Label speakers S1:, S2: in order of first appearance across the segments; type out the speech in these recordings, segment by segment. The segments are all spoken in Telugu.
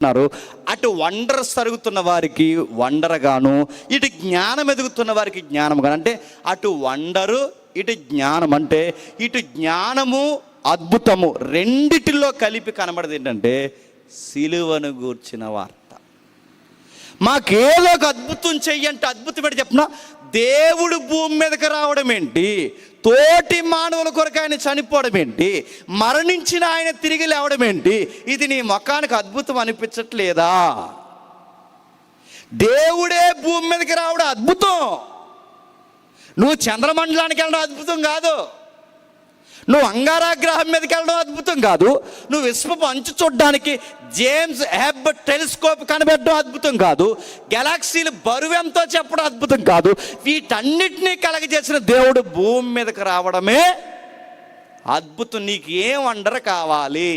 S1: అటు వండర్స్ జరుగుతున్న వారికి వండరగాను, ఇటు జ్ఞానం ఎదుగుతున్న వారికి జ్ఞానముగాను. అంటే అటు వండరు, ఇటు జ్ఞానం. అంటే ఇటు జ్ఞానము అద్భుతము రెండిటిలో కలిపి కనబడేది ఏంటంటే సిలువను గూర్చిన వార్త. మాకేదో ఒక అద్భుతం చెయ్యంటే అద్భుతం ఏంటి చెప్పిన, దేవుడు భూమి మీదకి రావడం ఏంటి, తోటి మానవుల కొరకు ఆయన చనిపోవడం ఏంటి, మరణించిన ఆయన తిరిగి లేవడం ఏంటి, ఇది నీ ముఖానికి అద్భుతం అనిపించట్లేదా? దేవుడే భూమి మీదకి రావడం అద్భుతం. నువ్వు చంద్రమండలానికి వెళ్ళడం అద్భుతం కాదు, నువ్వు అంగారాగ్రహం మీదకి వెళ్ళడం అద్భుతం కాదు, నువ్వు విశ్వపు అంచు చూడడానికి జేమ్స్ వెబ్ టెలిస్కోప్ కనిపెట్టడం అద్భుతం కాదు, గెలాక్సీలు బరువెంతో చెప్పడం అద్భుతం కాదు. వీటన్నిటినీ కలగజేసిన దేవుడు భూమి మీదకి రావడమే అద్భుతం. నీకు ఏం వండర్ కావాలి?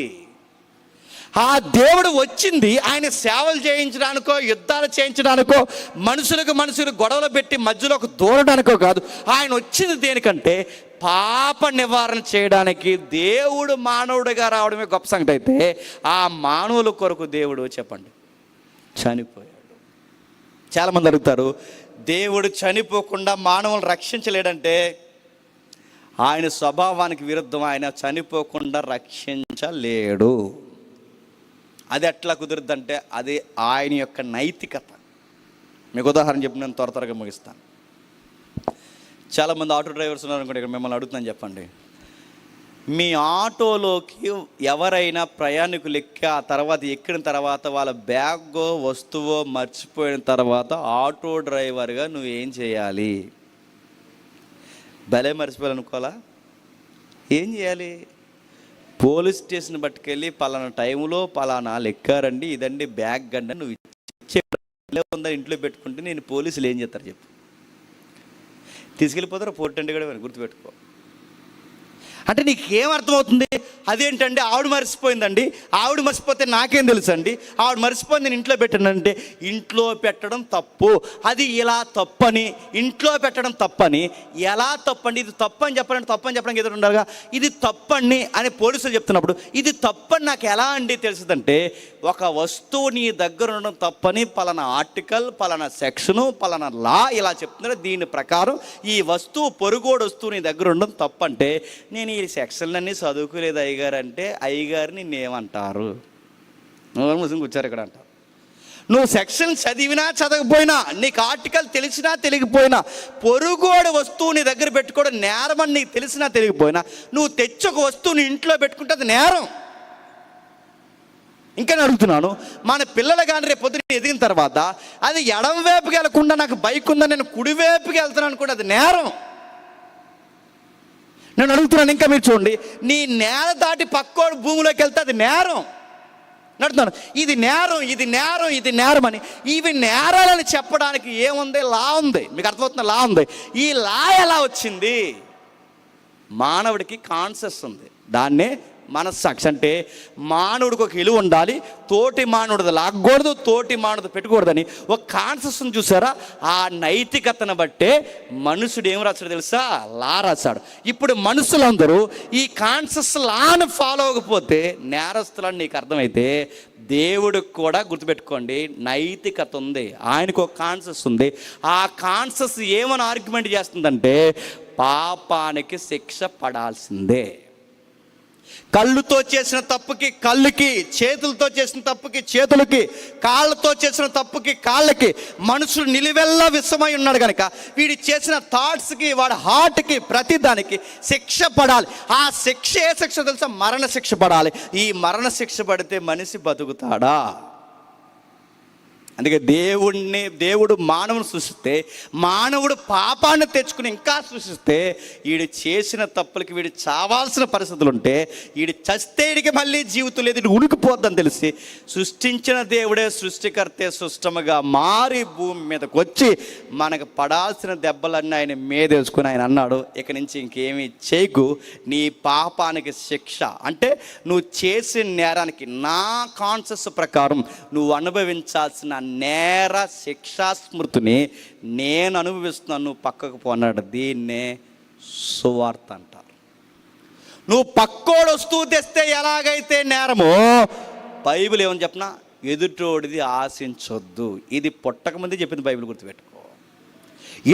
S1: ఆ దేవుడు వచ్చింది ఆయన సేవలు చేయించడానికో, యుద్ధాలు చేయించడానికో, మనుషులు గొడవలు పెట్టి మధ్యలోకి దూరడానికో కాదు. ఆయన వచ్చింది దేనికంటే పాప నివారణ చేయడానికి. దేవుడు మానవుడిగా రావడమే గొప్ప సంగతి. అయితే ఆ మానవుల కొరకు దేవుడు చెప్పండి చనిపోయాడు. చాలామంది అడుగుతారు, దేవుడు చనిపోకుండా మానవులను రక్షించలేడంటే ఆయన స్వభావానికి విరుద్ధం. ఆయన చనిపోకుండా రక్షించలేడు. అది ఎట్లా కుదురుద్దంటే అది ఆయన యొక్క నైతికత. మీకు ఉదాహరణ చెప్పి నేను త్వరగా ముగిస్తాను. చాలామంది ఆటో డ్రైవర్స్ ఉన్నారనుకోండి, ఇక్కడ మిమ్మల్ని అడుగుతున్నాను, చెప్పండి, మీ ఆటోలోకి ఎవరైనా ప్రయాణికులు ఎక్కి ఆ తర్వాత ఎక్కిన తర్వాత వాళ్ళ బ్యాగో వస్తువో మర్చిపోయిన తర్వాత ఆటో డ్రైవర్గా నువ్వేం చేయాలి? భలే మర్చిపోయాలనుకోవాలా? ఏం చేయాలి? పోలీస్ స్టేషన్ పట్టుకెళ్ళి పలానా టైంలో పలానా ఎక్కారండి, ఇదండి బ్యాగ్ అండి, నువ్వు ఇచ్చే ఉందని ఇంట్లో పెట్టుకుంటే నేను పోలీసులు ఏం చేస్తారు చెప్పు? తీసుకెళ్ళిపోతారు, పోర్టండి కూడా గుర్తుపెట్టుకో. అంటే నీకేం అర్థమవుతుంది? అదేంటండి ఆవిడ మర్చిపోయిందండి, ఆవిడ మర్చిపోతే నాకేం తెలుసు అండి, ఆవిడ మర్చిపోయింది నేను ఇంట్లో పెట్టానంటే ఇంట్లో పెట్టడం తప్పు. అది ఇలా తప్పని, ఇంట్లో పెట్టడం తప్పని, ఎలా తప్పండి, ఇది తప్పని చెప్పాలంటే తప్పని చెప్పడానికి ఎదురు ఉండాలిగా. ఇది తప్పండి అని పోలీసులు చెప్తున్నప్పుడు ఇది తప్పని నాకు ఎలా అండి తెలుసుదంటే, ఒక వస్తువు నీ దగ్గర ఉండడం తప్పని పలానా ఆర్టికల్, పలానా సెక్షను, పలానా లా ఇలా చెప్తున్నారు. దీని ప్రకారం ఈ వస్తువు పొరుగోడు వస్తువు నీ దగ్గర ఉండడం తప్పంటే, నేను ఈ సెక్షన్లన్నీ చదువుకోలేదు అయ్యగారు అంటే అయ్యగారిని నేనేమంటారు? నువ్వు ముస్లిం కూర్చారు ఇక్కడ అంటారు. నువ్వు సెక్షన్ చదివినా చదవకపోయినా, నీకు ఆర్టికల్ తెలిసినా తెలియకపోయినా, పొరుగోడు వస్తువు నీ దగ్గర పెట్టుకోవడం నేరం అని నీకు తెలిసినా తెలియకపోయినా, నువ్వు తెచ్చి ఒక వస్తువుని ఇంట్లో పెట్టుకుంటే అది నేరం. ఇంకా నేను అడుగుతున్నాను, మన పిల్లలు కానీ రేపు పొద్దున్న ఎదిగిన తర్వాత అది ఎడం వైపుకి వెళ్లకుండా నాకు బైక్ ఉందని నేను కుడివైపుకి వెళ్తున్నాను అనుకుంటే అది నేరం. నేను అడుగుతున్నాను, ఇంకా మీరు చూడండి, నీ నేల దాటి పక్కోడు భూమిలోకి వెళ్తే అది నేరం. నడుతున్నాను, ఇది నేరం, ఇది నేరం, ఇది నేరం అని. ఇవి నేరాలని చెప్పడానికి ఏముంది? లా ఉంది. మీకు అర్థమవుతున్న లా ఉంది. ఈ లా ఎలా వచ్చింది? మానవుడికి కాన్షియస్ ఉంది, దాన్నే మనస్సాక్షి. అంటే మానవుడికి ఒక విలువ ఉండాలి, తోటి మానవుడిది లాగకూడదు, తోటి మానవుడు పెట్టకూడదని ఒక కాన్షియస్ని చూసారా? ఆ నైతికతను బట్టే మనుషుడు ఏం రాశాడు తెలుసా? లా రాశాడు. ఇప్పుడు మనుషులందరూ ఈ కాన్షియస్ లాను ఫాలో అవ్వకపోతే నేరస్తులని నీకు అర్థమైతే, దేవుడికి కూడా గుర్తుపెట్టుకోండి నైతికత ఉంది, ఆయనకు ఒక కాన్షియస్ ఉంది. ఆ కాన్షియస్ ఏమని ఆర్గ్యుమెంట్ చేస్తుందంటే పాపానికి శిక్ష పడాల్సిందే. కళ్ళుతో చేసిన తప్పుకి కళ్ళుకి, చేతులతో చేసిన తప్పుకి చేతులకి, కాళ్ళతో చేసిన తప్పుకి కాళ్ళకి. మనుషుడు నిలువెల్లా విషమై ఉన్నాడు కనుక వీడి చేసిన థాట్స్కి, వాడి హార్ట్కి, ప్రతిదానికి శిక్ష పడాలి. ఆ శిక్ష ఏ శిక్ష తెలుసా? మరణ శిక్ష పడాలి. ఈ మరణ శిక్ష పడితే మనిషి బతుకుతాడా? అందుకే దేవుడు మానవుని సృష్టిస్తే, మానవుడు పాపాన్ని తెచ్చుకుని ఇంకా సృష్టిస్తే, వీడు చేసిన తప్పులకి వీడు చావాల్సిన పరిస్థితులు ఉంటే, వీడు చస్తే వీడికి మళ్ళీ జీవితం లేదు, వీడు ఉనికిపోద్దని తెలిసి సృష్టించిన దేవుడే సృష్టికర్తే సృష్టముగా మారి భూమి మీదకి వచ్చి మనకు పడాల్సిన దెబ్బలన్నీ ఆయన మీదేసుకుని ఆయన అన్నాడు, ఇక నుంచి ఇంకేమీ చేయకు, నీ పాపానికి శిక్ష అంటే నువ్వు చేసిన నేరానికి నా కాన్షియస్ ప్రకారం నువ్వు అనుభవించాల్సిన నేర శిక్షా స్మృతిని నేను అనుభవిస్తున్నాను, నువ్వు పక్కకు పోన్నాడు. దీన్నే సువార్త అంటారు. నువ్వు పక్కోడు వస్తువు తెస్తే ఎలాగైతే నేరమో, బైబిల్ ఏమని చెప్పనా? ఎదుటోడిది ఆశించొద్దు. ఇది పుట్టకముందే చెప్పింది బైబిల్, గుర్తుపెట్టుకో.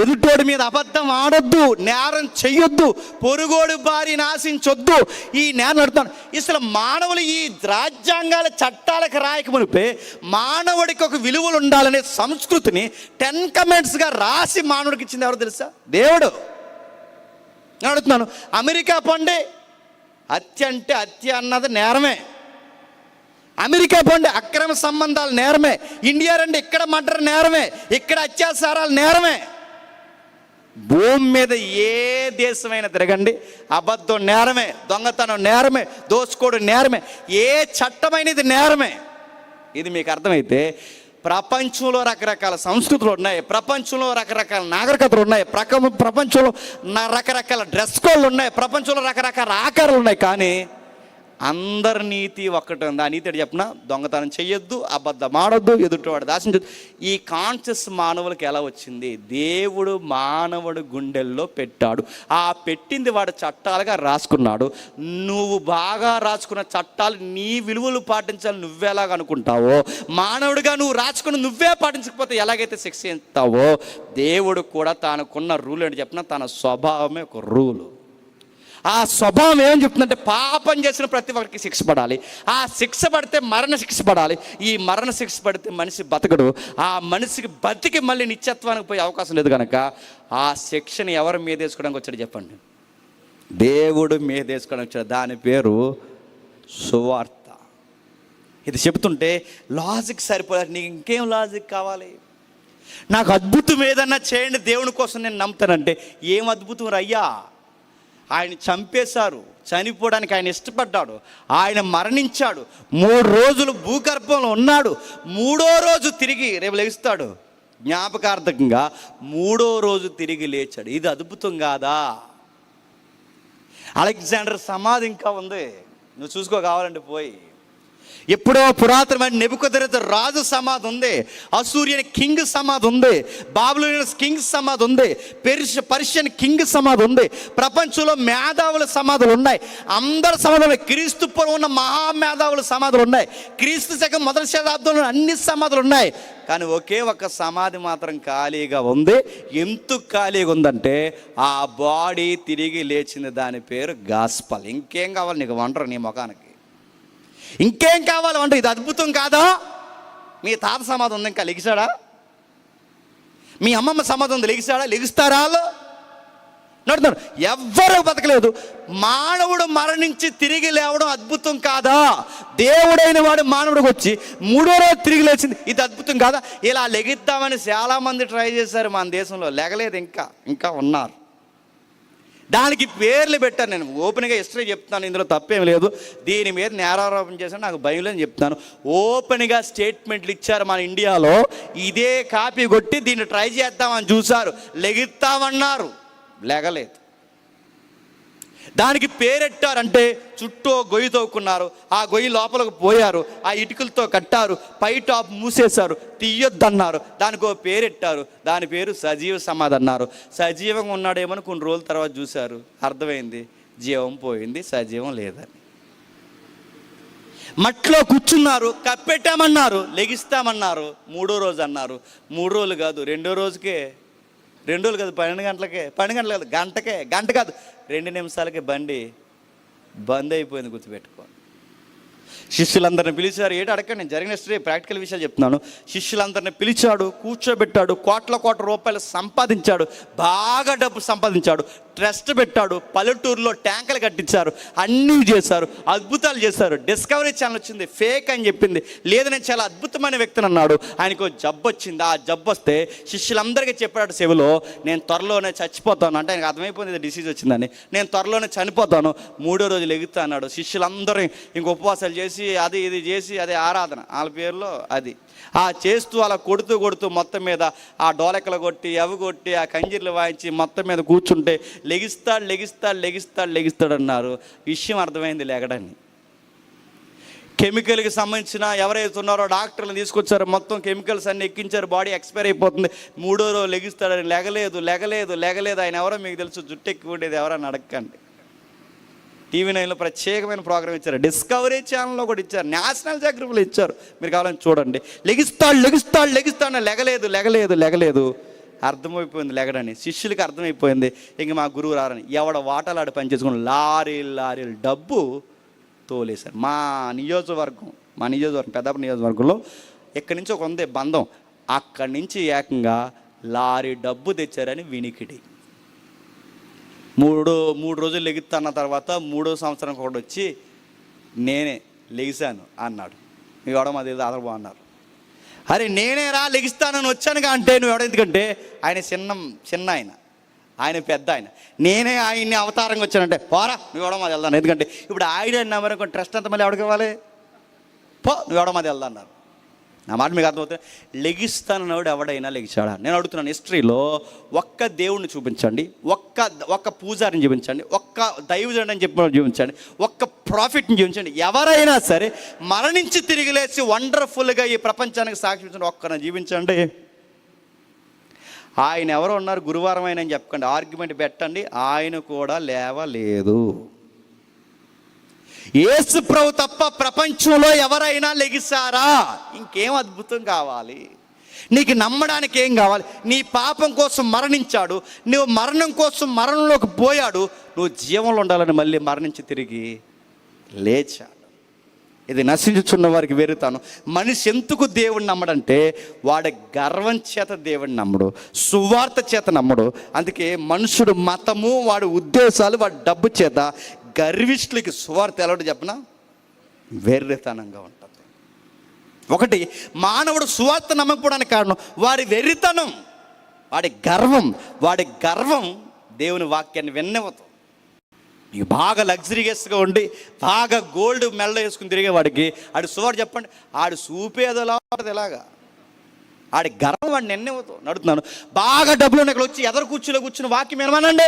S1: ఎదుటోడి మీద అబద్ధం ఆడొద్దు, నేరం చెయ్యొద్దు, పొరుగోడు భార్యని ఆశించొద్దు. ఈ నేరం నడుతాను. అసలు మానవులు ఈ రాజ్యాంగాల చట్టాలకు రాయక మునిపే మానవుడికి ఒక విలువలు ఉండాలనే సంస్కృతిని 10 కమెంట్స్గా రాసి మానవుడికి ఇచ్చింది ఎవరు తెలుసా? దేవుడు. నేను అడుగుతున్నాను, అమెరికా పండి హత్య అంటే హత్య అన్నది నేరమే. అమెరికా పోండి అక్రమ సంబంధాలు నేరమే. ఇండియా రండి ఇక్కడ మర్డర్ నేరమే, ఇక్కడ అత్యాచారాలు నేరమే. భూమి మీద ఏ దేశమైనా తిరగండి, అబద్ధం నేరమే, దొంగతనం నేరమే, దోచుకోవడం నేరమే, ఏ చట్టమైనది నేరమే. ఇది మీకు అర్థమైతే ప్రపంచంలో రకరకాల సంస్కృతులు ఉన్నాయి, ప్రపంచంలో రకరకాల నాగరికతలు ఉన్నాయి, ప్రపంచంలో రకరకాల డ్రెస్ కోడ్లు ఉన్నాయి, ప్రపంచంలో రకరకాల ఆకారాలు ఉన్నాయి. కానీ అందరి నీతి ఒక్కటి ఉంది. ఆ నీతి చెప్పిన దొంగతనం చెయ్యొద్దు, అబద్ధం ఆడొద్దు, ఎదుటివాడు దాచించొద్దు. ఈ కాన్షియస్ మానవులకి ఎలా వచ్చింది? దేవుడు మానవుడు గుండెల్లో పెట్టాడు. ఆ పెట్టింది వాడు చట్టాలుగా రాసుకున్నాడు. నువ్వు బాగా రాసుకున్న చట్టాలు నీ విలువలు పాటించాలి నువ్వెలాగ అనుకుంటావో, మానవుడిగా నువ్వు రాసుకుని నువ్వే పాటించకపోతే ఎలాగైతే శిక్ష ఇస్తావో, దేవుడు కూడా తనకున్న రూల్ ఏంటి చెప్పిన, తన స్వభావమే ఒక రూలు. ఆ స్వభావం ఏమని చెప్తుందంటే పాపం చేసిన ప్రతి ఒక్కరికి శిక్ష పడాలి. ఆ శిక్ష పడితే మరణ శిక్ష పడాలి. ఈ మరణ శిక్ష పడితే మనిషి బతకడు. ఆ మనిషికి బతికి మళ్ళీ నిత్యత్వానికి పోయే అవకాశం లేదు కనుక ఆ శిక్షని ఎవరు మీద వేసుకోవడానికి వచ్చాడు చెప్పండి? దేవుడు మీద వేసుకోవడానికి వచ్చాడు. దాని పేరు సువార్త. ఇది చెబుతుంటే లాజిక్ సరిపోలేదు. నీకు ఇంకేం లాజిక్ కావాలి? నాకు అద్భుతం ఏదన్నా చేయండి దేవుని కోసం నేను నమ్ముతానంటే ఏం అద్భుతం రయ్యా? ఆయన చంపేశారు, చనిపోవడానికి ఆయన ఇష్టపడ్డాడు, ఆయన మరణించాడు, 3 రోజులు భూగర్భంలో ఉన్నాడు, 3వ రోజు తిరిగి రేపు లేస్తాడు. జ్ఞాపకార్థకంగా 3వ రోజు తిరిగి లేచాడు. ఇది అద్భుతం కాదా? అలెగ్జాండర్ సమాధి ఇంకా ఉంది, నువ్వు చూసుకో కావాలంటే పోయి. ఎప్పుడో పురాతనమైన నెబుకద్నెజర్ రాజు సమాధి ఉంది, అసూరియన్ కింగ్ సమాధి ఉంది, బాబిలోనియన్ కింగ్ సమాధి ఉంది, పర్షియన్ కింగ్ సమాధి ఉంది. ప్రపంచంలో మేధావుల సమాధులు ఉన్నాయి, అందరి సమాధులు. క్రీస్తు పూర్వం ఉన్న మహామేధావుల సమాధులు ఉన్నాయి, క్రీస్తు శకం మొదటి శతాబ్దంలో అన్ని సమాధులు ఉన్నాయి. కానీ ఒకే ఒక సమాధి మాత్రం ఖాళీగా ఉంది. ఎందుకు ఖాళీగా ఉందంటే ఆ బాడీ తిరిగి లేచింది. దాని పేరు గాస్పల్. ఇంకేం కావాలి నీకు? వంటరు నీ ముఖానికి ఇంకేం కావాలి అంటే ఇది అద్భుతం కాదా? మీ తాత సమాధి ఉంది, ఇంకా లెగిసాడా? మీ అమ్మమ్మ సమాధి ఉంది, లెగిసాడా? లెగిస్తారా? నడుతున్నారు, ఎవ్వరూ బతకలేదు. మానవుడు మరణించి తిరిగి లేవడం అద్భుతం కాదా? దేవుడైన వాడు మానవుడికి వచ్చి 3వ రోజు తిరిగి లేచింది, ఇది అద్భుతం కాదా? ఇలా లెగిద్దామని చాలామంది ట్రై చేశారు మన దేశంలో, లెగలేదు. ఇంకా ఉన్నారు. దానికి పేర్లు పెట్టాను. నేను ఓపెన్గా హిస్టరీ చెప్తాను, ఇందులో తప్పేం లేదు. దీని మీద నేరారోపణ చేశాను, నాకు భయం లేదని చెప్తాను. ఓపెన్గా స్టేట్మెంట్లు ఇచ్చారు మన ఇండియాలో. ఇదే కాపీ కొట్టి దీన్ని ట్రై చేద్దామని చూశారు, లెగిస్తామన్నారు, లెగలేదు. దానికి పేరెట్టారంటే చుట్టూ గొయ్యి తవ్వుకున్నారు, ఆ గొయ్యి లోపలికి పోయారు, ఆ ఇటుకలతో కట్టారు, పై టాప్ మూసేశారు, తీయొద్దన్నారు. దానికి ఓ పేరెట్టారు, దాని పేరు సజీవ సమాధి అన్నారు. సజీవంగా ఉన్నాడేమని కొన్ని రోజుల తర్వాత చూశారు, అర్థమైంది జీవం పోయింది, సజీవం లేదని. మట్లో కూర్చున్నారు, కప్పెట్టామన్నారు, లెగిస్తామన్నారు, 3వ రోజు అన్నారు. 3 రోజులు కాదు, 2వ రోజుకే, 2 రోజులు కాదు, 12 గంటలకే, 12 గంటలు కాదు, గంట కాదు, 2 నిమిషాలకే బండి బంద్ అయిపోయింది. గుర్తుపెట్టుకో. శిష్యులందరిని పిలిచారు. ఏంటి అడగండి, నేను జరిగిన హిస్టరీ ప్రాక్టికల్ విషయాలు చెప్తున్నాను. శిష్యులందరిని పిలిచాడు, కూర్చోబెట్టాడు, కోట్ల రూపాయలు సంపాదించాడు, బాగా డబ్బు సంపాదించాడు, ట్రస్ట్ పెట్టాడు, పల్లెటూరులో ట్యాంకులు కట్టించారు, అన్నీ చేశారు, అద్భుతాలు చేశారు. డిస్కవరీ ఛానల్ వచ్చింది, ఫేక్ అని చెప్పింది. లేదు నేను చాలా అద్భుతమైన వ్యక్తిని అన్నాడు. ఆయనకు జబ్బు వచ్చింది. ఆ జబ్బు వస్తే శిష్యులందరికీ చెప్పాడు చెవిలో, నేను త్వరలోనే చచ్చిపోతాను. అంటే ఆయనకు అర్థమైపోయింది డిసీజ్ వచ్చిందని. నేను త్వరలోనే చనిపోతాను, 3వ రోజు లెగుతా అన్నాడు. శిష్యులందరూ ఇంక ఉపవాసాలు చేసి అది ఇది చేసి, అదే ఆరాధన వాళ్ళ పేరులో అది ఆ చేస్తూ అలా కొడుతూ మొత్తం మీద ఆ డోలెక్కలు కొట్టి అవి కొట్టి ఆ కంజీర్లు వాయించి మొత్తం మీద కూర్చుంటే లెగిస్తాడు అన్నారు. విషయం అర్థమైంది, లెగడని. కెమికల్కి సంబంధించిన ఎవరైతే ఉన్నారో డాక్టర్లు తీసుకొచ్చారు, మొత్తం కెమికల్స్ అన్ని ఎక్కించారు, బాడీ ఎక్స్పైర్ అయిపోతుంది, 3వ రోజు లెగిస్తాడని. లెగలేదు. ఆయన ఎవరో మీకు తెలుసు, జుట్టు ఎక్కువ ఉండేది ఎవరని అడగండి. టీవీ 9లో ప్రత్యేకమైన ప్రోగ్రాం ఇచ్చారు, డిస్కవరీ ఛానల్లో కూడా ఇచ్చారు, నేషనల్ జాగ్రఫీలో ఇచ్చారు. మీరు కావాలని చూడండి. లెగిస్తాడు లెగలేదు. అర్థమైపోయింది లెగడని. శిష్యులకి అర్థమైపోయింది ఇంక మా గురువు రారని. ఎవడ వాటలాడి పనిచేసుకుని లారీలు డబ్బు తోలేశారు. మా నియోజకవర్గం పెద్దాపురం నియోజకవర్గంలో ఇక్కడి నుంచి ఒక ఉంది బంధం, అక్కడి నుంచి ఏకంగా లారీ డబ్బు తెచ్చారని వినికిడి. మూడు రోజులు లెగుతున్న తర్వాత 3వ సంవత్సరం కూడా వచ్చి నేనే లెగిసాను అన్నాడు. నువ్వు ఎవడో మా దగ్గర ఆధారబో అన్నారు. అరే నేనే రా లెగిస్తానని వచ్చానుగా అంటే నువ్వు ఎవడ, ఎందుకంటే ఆయన చిన్న ఆయన పెద్ద ఆయన, నేనే ఆయన్ని అవతారంగా వచ్చానంటే పోరా నువ్వు ఎవడో మాది వెళ్దాను. ఎందుకంటే ఇప్పుడు ఆయన అన్నారు ట్రస్ట్ అంతా మళ్ళీ ఎవడికి ఇవ్వాలి, పో నువ్వు ఎవడో మాది వెళ్దా అన్నారు. నా మాట మీకు అర్థమవుతుంది. లెగిస్తానన్నాడు ఎవడైనా లెగిచాడా? నేను అడుగుతున్నాను, హిస్టరీలో ఒక్క దేవుడిని చూపించండి, ఒక్క పూజారిని చూపించండి, ఒక్క దైవజనుడు అని చెప్పి చూపించండి, ఒక్క ప్రాఫిట్ని చూపించండి. ఎవరైనా సరే మరణించి తిరిగి లేచి వండర్ఫుల్గా ఈ ప్రపంచానికి సాక్షించండి, ఒక్కరిని జీవించండి. ఆయన ఎవరో ఉన్నారు గురువారం అయినా అని చెప్పండి, ఆర్గ్యుమెంట్ పెట్టండి, ఆయన కూడా లేవలేదు. యేసు ప్రభు తప్ప ప్రపంచంలో ఎవరైనా లెగిసారా? ఇంకేం అద్భుతం కావాలి నీకు? నమ్మడానికి ఏం కావాలి? నీ పాపం కోసం మరణించాడు, నువ్వు మరణం కోసం మరణంలోకి పోయాడు, నువ్వు జీవంలో ఉండాలని మళ్ళీ మరణించి తిరిగి లేచాడు. ఇది నశించుచున్న వారికి వెరుతాను. మనిషి ఎందుకు దేవుడిని నమ్మడంటే వాడి గర్వం చేత దేవుడిని నమ్మడు, సువార్త చేత నమ్మడు. అందుకే మనుషుడు మతము, వాడి ఉద్దేశాలు, వాడి డబ్బు చేత గర్విష్ఠులకి సువార్త ఎలాంటి చెప్పనా వెర్రితనంగా ఉంటుంది. ఒకటి, మానవుడు సువార్త నమ్మకపోవడానికి కారణం వాడి వెర్రితనం, వాడి గర్వం దేవుని వాక్యాన్ని విన్నవదు. మీకు బాగా లగ్జరీగా ఉండి బాగా గోల్డ్ మెల్ల వేసుకుని తిరిగే వాడికి ఆడు సువార్త చెప్పండి, ఆడు చూపేదలా ఉంటుంది. ఎలాగా ఆడి గర్వం వాడిని ఎన్నవదు. నడుతున్నాను బాగా డబ్బులు ఉన్న ఇక్కడ వచ్చి ఎదరు కూర్చులో కూర్చుని వాక్యం వినమనండి,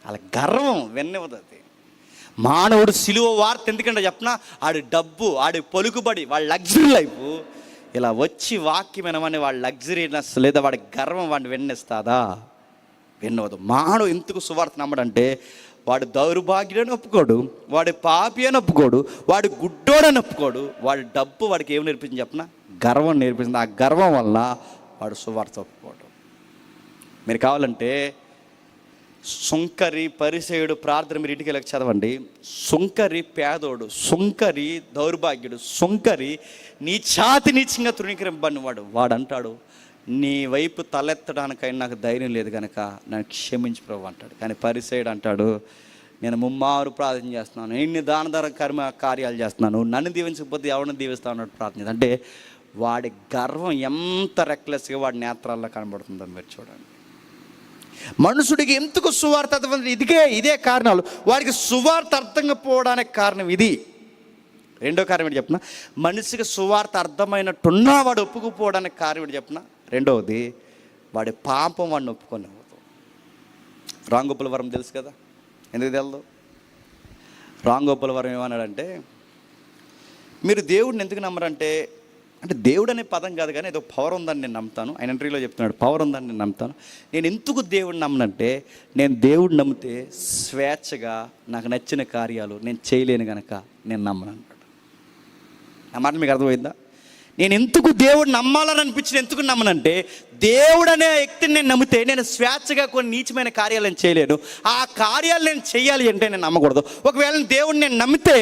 S1: అలా గర్వం వెన్నవదు. అది మానవుడు సిలువ వార్త ఎందుకంటే చెప్పనా, ఆడి డబ్బు, ఆడి పలుకుబడి, వాడి లగ్జరీ లైఫ్ ఇలా వచ్చి వాక్యం వినమని వాడి లగ్జరీనెస్ లేదా వాడి గర్వం వాడిని వెన్నెస్తాదా? వినవదు. మానవుడు ఎందుకు సువార్త నమ్మడంటే వాడు దౌర్భాగ్యుడని ఒప్పుకోడు, వాడి పాపి అని ఒప్పుకోడు, వాడు గుడ్డోడని ఒప్పుకోడు. వాడి డబ్బు వాడికి ఏం నేర్పించింది చెప్పనా? గర్వం నేర్పించింది. ఆ గర్వం వల్ల వాడు సువార్త ఒప్పుకోడు. మీరు కావాలంటే సుంకరి పరిసేయుడు ప్రార్థన మీరు ఇంటికి వెళ్ళి చదవండి. సుంకరి పేదోడు, సుంకరి దౌర్భాగ్యుడు, సుంకరి నీచంగా తృణీకరింపబడిన వాడు అంటాడు, నీ వైపు తలెత్తడానికైనా నాకు ధైర్యం లేదు కనుక నన్ను క్షమించి ప్రభు అంటాడు. కానీ పరిసేయుడు అంటాడు, నేను ముమ్మారు ప్రార్థన చేస్తున్నాను, ఇన్ని దానధర కార్యాలు చేస్తున్నాను, నన్ను దీవించకపోతే ఎవరిని దీవిస్తా అన్నట్టు ప్రార్థన. అంటే వాడి గర్వం ఎంత రెక్లెస్గా వాడి నేత్రాల్లో కనబడుతుందని మీరు చూడండి. మనుషుడికి ఎందుకు సువార్త అర్థం? ఇదే కారణాలు. వాడికి సువార్త అర్థంగా పోవడానికి కారణం ఇది. రెండో కారణం ఏంటి చెప్పిన? మనిషికి సువార్త అర్థమైనట్టున్నా వాడు ఒప్పుకుపోవడానికి కారణం ఏంటి చెప్పిన? రెండవది వాడి పాపం వాడిని ఒప్పుకోనివ్వదు. రాంగోపాలవరం తెలుసు కదా, ఎందుకు తెలదు? రాంగోపాలవరం ఏమన్నాడంటే, మీరు దేవుడిని ఎందుకు నమ్మరంటే, అంటే దేవుడు అనే పదం కాదు కానీ ఏదో పవర్ ఉందని నేను నమ్ముతాను. ఆయన ఎంట్రీలో చెప్తున్నాడు, పవర్ ఉందని నేను నమ్ముతాను. నేను ఎందుకు దేవుడిని నమ్మనంటే, నేను దేవుడిని నమ్మితే స్వేచ్ఛగా నాకు నచ్చిన కార్యాలు నేను చేయలేను కనుక నేను నమ్మను అన్నాడు. ఆ మాట మీకు అర్థమైందా? నేను ఎందుకు దేవుడిని నమ్మాలని అనిపించిన ఎందుకు నమ్మనంటే, దేవుడు అనే వ్యక్తిని నేను నమ్మితే నేను స్వేచ్ఛగా కొన్ని నీచమైన కార్యాలు నేను చేయలేను. ఆ కార్యాలు నేను చేయాలి అంటే నేను నమ్మకూడదు. ఒకవేళ దేవుడిని నేను నమ్మితే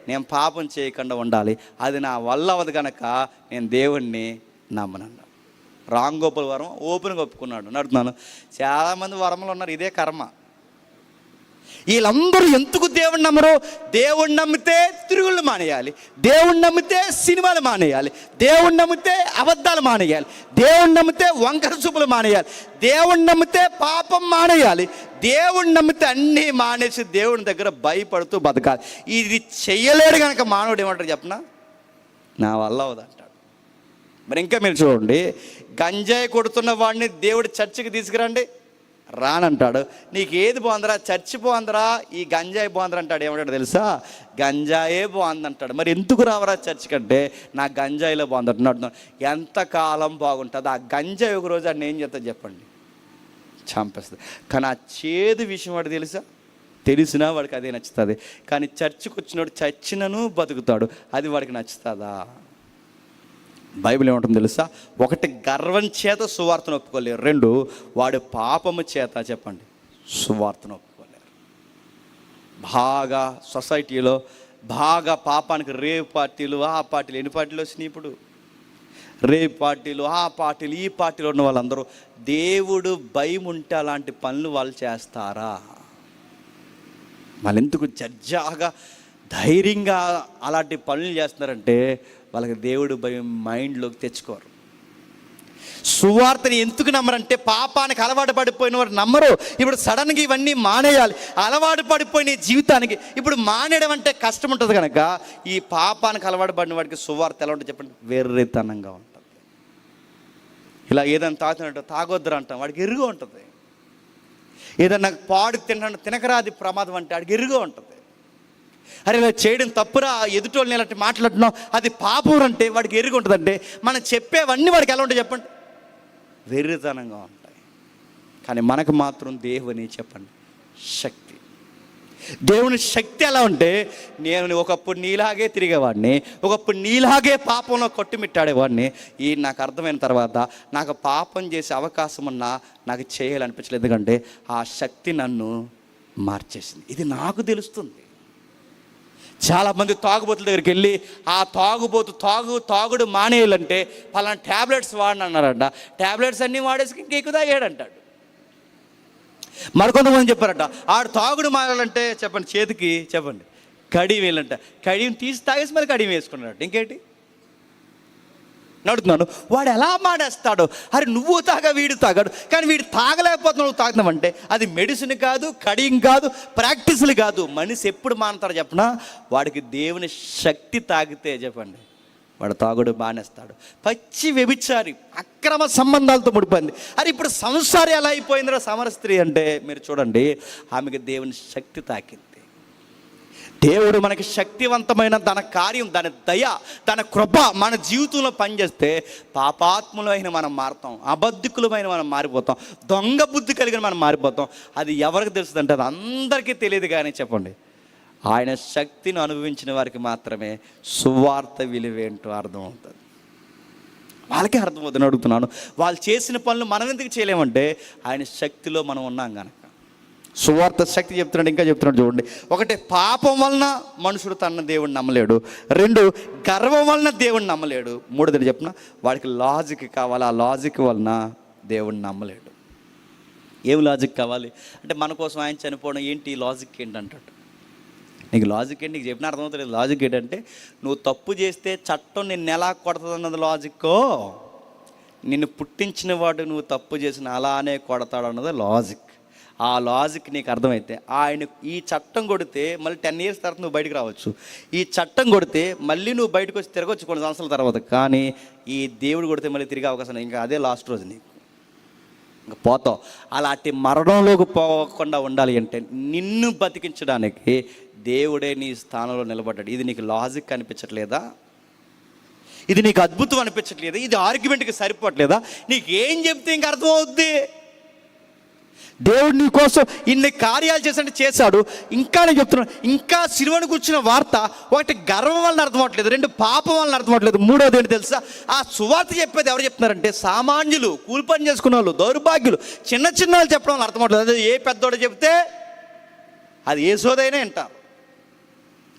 S1: నేను పాపం చేయకుండా ఉండాలి, అది నా వల్ల అవ్వదు కనుక నేను దేవుణ్ణి నమ్మనన్నా. రాంగోపాలవరం ఓపెన్గా ఒప్పుకున్నాడు. నడుతున్నాను, చాలామంది వరములు ఉన్నారు, ఇదే కర్మ. వీళ్ళందరూ ఎందుకు దేవుణ్ణి నమ్మరు? దేవుణ్ణి నమ్మితే తిరుగుళ్ళు మానేయాలి, దేవుణ్ణి నమ్మితే సినిమాలు మానేయాలి, దేవుణ్ణి నమ్మితే అబద్ధాలు మానేయాలి, దేవుణ్ణి నమ్మితే వంకర చూపులు మానేయాలి, దేవుణ్ణి నమ్మితే పాపం మానేయాలి, దేవుణ్ణి నమ్మితే అన్నీ మానేసి దేవుని దగ్గర భయపడుతూ బతకాలి. ఇది చెయ్యలేడు కనుక మానవుడు ఏమంటారు చెప్పనా, నా వల్ల అవదంటాడు. మరి ఇంకా మీరు చూడండి, గంజాయి కొడుతున్న వాడిని దేవుడు చర్చికి తీసుకురండి, రానంటాడు. నీకు ఏది బాగుందిరా, చర్చి బాగుందిరా, ఈ గంజాయి బాగుందిరా అంటాడు. ఏమంటాడు తెలుసా? గంజాయే బాగుందంటాడు. మరి ఎందుకు రావరా చర్చి కంటే? నా గంజాయిలో బాగుందంటున్నాడు. ఎంతకాలం బాగుంటుంది? ఆ గంజాయి ఒక రోజు అన్న ఏం చేస్తా చెప్పండి, చంపేస్తుంది. కానీ ఆ చేదు విషయం వాడు తెలుసా? తెలిసినా వాడికి అదే నచ్చుతుంది. కానీ చర్చికి వచ్చినోడు చచ్చినను బతుకుతాడు, అది వాడికి నచ్చుతుందా? బైబిల్ ఏమంటుంది తెలుసా? ఒకటి, గర్వం చేత సువార్తను ఒప్పుకోలేరు. రెండు, వాడు పాపము చేత చెప్పండి సువార్తను ఒప్పుకోలేరు. బాగా సొసైటీలో బాగా పాపానికి రేవ్ పార్టీలు, ఆ పార్టీలు, ఎన్ని పార్టీలు వచ్చినాయి ఇప్పుడు? రేవ్ పార్టీలు, ఆ పార్టీలు, ఈ పార్టీలో ఉన్న వాళ్ళందరూ దేవుడు భయం ఉంటే అలాంటి పనులు వాళ్ళు చేస్తారా? వాళ్ళు ఎందుకు జడ్జాగా ధైర్యంగా అలాంటి పనులు చేస్తున్నారంటే వాళ్ళకి దేవుడు భయం మైండ్లోకి తెచ్చుకోరు. సువార్తని ఎందుకు నమ్మరంటే పాపానికి అలవాటు పడిపోయిన వారు నమ్మరు. ఇప్పుడు సడన్గా ఇవన్నీ మానేయాలి, అలవాటు పడిపోయిన జీవితానికి ఇప్పుడు మానేయడం అంటే కష్టం ఉంటుంది కనుక ఈ పాపానికి అలవాటు పడిన వాడికి సువార్త ఎలా ఉంటుంది చెప్పండి? వెర్రితనంగా ఉంటుంది. ఇలా ఏదైనా తాగుతున్నట్టు తాగొద్దురు అంటాం, వాడికి ఎరుగా ఉంటుంది. ఏదన్నా పాడు తినకరాది ప్రమాదం అంటే వాడికి ఎరుగా ఉంటుంది. అరే ఇలా చేయడం తప్పురా, ఎదుటోళ్ళని ఇలాంటి మాట్లాడుతున్నాం అది పాపం అంటే వాడికి ఎరుగు ఉంటుందంటే మనం చెప్పేవన్నీ వాడికి ఎలా ఉంటాయి చెప్పండి? వెర్రితనంగా ఉంటాయి. కానీ మనకు మాత్రం దేవుని చెప్పండి శక్తి. దేవుని శక్తి ఎలా ఉంటే, నేను ఒకప్పుడు నీలాగే తిరిగేవాడిని, ఒకప్పుడు నీలాగే పాపంలో కొట్టుమిట్టాడేవాడిని. ఈ నాకు అర్థమైన తర్వాత నాకు పాపం చేసే అవకాశం ఉన్నా నాకు చేయాలనిపించలేదు, ఎందుకంటే ఆ శక్తి నన్ను మార్చేసింది. ఇది నాకు తెలుస్తుంది. చాలామంది తాగుబోతుల దగ్గరికి వెళ్ళి ఆ తాగుడు మానేయాలంటే పలానా ట్యాబ్లెట్స్ వాడిని అన్నారంట. ట్యాబ్లెట్స్ అన్నీ వాడేసి ఇంకెక్కువ తాగాడంటాడు. మరికొంతమంది చెప్పారట ఆడు తాగుడు మారాలంటే చెప్పండి చేతికి చెప్పండి కడియం వేయాలంట. కడియం తీసి తాగేసి మళ్ళీ కడియం వేసుకున్నాడు. ఇంకేంటి నడుతున్నాను, వాడు ఎలా మాడేస్తాడు? అరే నువ్వు తాగా వీడు తాగాడు, కానీ వీడు తాగలేకపోతున్నావు, నువ్వు తాగుతున్నావంటే అది మెడిసిన్ కాదు, కడియం కాదు, ప్రాక్టీసులు కాదు. మనిషి ఎప్పుడు మానతాడు చెప్పనా? వాడికి దేవుని శక్తి తాగితే చెప్పండి వాడు తాగుడు మానేస్తాడు. పచ్చి వ్యభిచారి, అక్రమ సంబంధాలతో ముడిపోయింది. అరే ఇప్పుడు సంసారం ఎలా అయిపోయిందిరా సమర స్త్రీ అంటే మీరు చూడండి, ఆమెకి దేవుని శక్తి తాకింది. దేవుడు మనకి శక్తివంతమైన తన కార్యం, దాని దయ, తన కృప మన జీవితంలో పనిచేస్తే పాపాత్ములమైన మనం మారుతాం, అబద్ధికులమైన మనం మారిపోతాం, దొంగ బుద్ధి కలిగిన మనం మారిపోతాం. అది ఎవరికి తెలుస్తుందంటే అది అందరికీ తెలియదు. కానీ చెప్పండి ఆయన శక్తిని అనుభవించిన వారికి మాత్రమే సువార్త విలువేంటో అర్థమవుతుంది. వాళ్ళకే అర్థమవుతుంది. అడుగుతున్నాను, వాళ్ళు చేసిన పనులు మనం ఎందుకు చేయలేమంటే ఆయన శక్తిలో మనం ఉన్నాం కనుక. సువార్త శక్తి చెప్తున్నాడు, ఇంకా చెప్తున్నాడు చూడండి. ఒకటి, పాపం వలన మనుషుడు తన దేవుడిని నమ్మలేడు. రెండు, గర్వం వలన దేవుడిని నమ్మలేడు. మూడోది చెప్పిన వాడికి లాజిక్ కావాలి, ఆ లాజిక్ వలన దేవుడిని నమ్మలేడు. ఏం లాజిక్ కావాలి అంటే మన కోసం ఆయన చనిపోవడం ఏంటి, లాజిక్ ఏంటంటాడు. నీకు లాజిక్ ఏంటి, నీకు చెప్పిన అర్థమవుతుంది. లాజిక్ ఏంటంటే నువ్వు తప్పు చేస్తే చట్టం నిన్ను ఎలా కొడుతుంది అన్నది లాజిక్కో, నిన్ను పుట్టించిన వాడు నువ్వు తప్పు చేసిన అలానే కొడతాడు అన్నది లాజిక్. ఆ లాజిక్ నీకు అర్థమైతే ఆయన ఈ చట్టం కొడితే మళ్ళీ 10 years తర్వాత నువ్వు బయటకు రావచ్చు, ఈ చట్టం కొడితే మళ్ళీ నువ్వు బయటకు వచ్చి తిరగవచ్చు కొన్ని సంవత్సరాల తర్వాత. కానీ ఈ దేవుడు కొడితే మళ్ళీ తిరిగే అవకాశం ఇంకా అదే లాస్ట్ రోజు, నీకు ఇంకా పోతావు. అలాంటి మరణంలోకి పోకుండా ఉండాలి అంటే నిన్ను బతికించడానికి దేవుడే నీ స్థానంలో నిలబడ్డాడు. ఇది నీకు లాజిక్ అనిపించట్లేదా? ఇది నీకు అద్భుతం అనిపించట్లేదా? ఇది ఆర్గ్యుమెంట్కి సరిపోవట్లేదా? నీకు ఏం చెప్తే ఇంక అర్థమవుద్ది? దేవుడు నీ కోసం ఇన్ని కార్యాలు చేశాడు. ఇంకా నేను చెప్తున్నాను, ఇంకా సిలువను కూర్చున్న వార్త ఒకటి గర్వం వలన అర్థమవట్లేదు, రెండు పాపం వలన అర్థమవట్లేదు, మూడోది ఏంటి తెలుసా? ఆ సువార్త చెప్పేది ఎవరు చెప్తున్నారంటే సామాన్యులు, కూలి పని చేసుకున్న వాళ్ళు, దౌర్భాగ్యులు, చిన్న వాళ్ళు చెప్పడం వల్ల అర్థమవట్లేదు. అదే ఏ పెద్దోడు చెప్తే అది ఏ సోదైనా వింటారు.